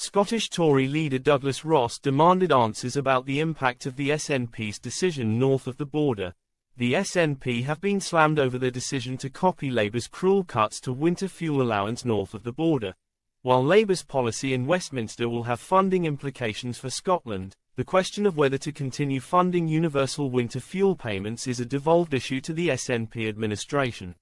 Scottish Tory leader Douglas Ross demanded answers about the impact of the SNP's decision north of the border. The SNP have been slammed over their decision to copy Labour's cruel cuts to winter fuel allowance north of the border. While Labour's policy in Westminster will have funding implications for Scotland, the question of whether to continue funding universal winter fuel payments is a devolved issue to the SNP administration.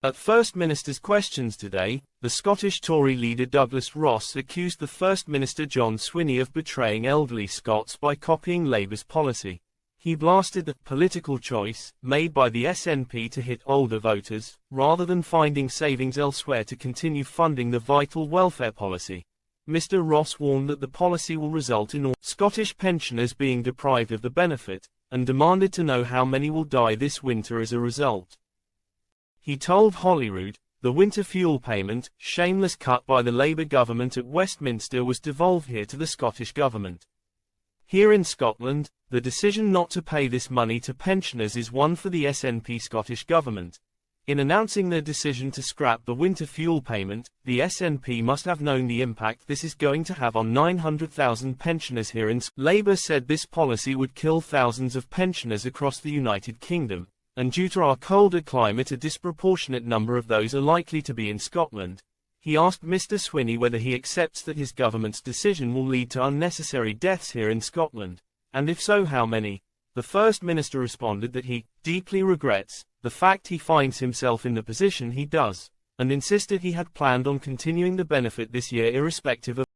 At First Minister's questions today, the Scottish Tory leader Douglas Ross accused the First Minister John Swinney of betraying elderly Scots by copying Labour's policy. He blasted the political choice made by the SNP to hit older voters, rather than finding savings elsewhere to continue funding the vital welfare policy. Mr. Ross warned that the policy will result in all Scottish pensioners being deprived of the benefit, and demanded to know how many will die this winter as a result. He told Holyrood, the winter fuel payment, shameless cut by the Labour government at Westminster, was devolved here to the Scottish government. Here in Scotland, the decision not to pay this money to pensioners is one for the SNP Scottish Government. In announcing their decision to scrap the winter fuel payment, the SNP must have known the impact this is going to have on 900,000 pensioners here in Scotland. Labour said this policy would kill thousands of pensioners across the United Kingdom, and due to our colder climate a disproportionate number of those are likely to be in Scotland. He asked Mr. Swinney whether he accepts that his government's decision will lead to unnecessary deaths here in Scotland, and if so how many. The First Minister responded that he deeply regrets the fact he finds himself in the position he does, and insisted he had planned on continuing the benefit this year irrespective of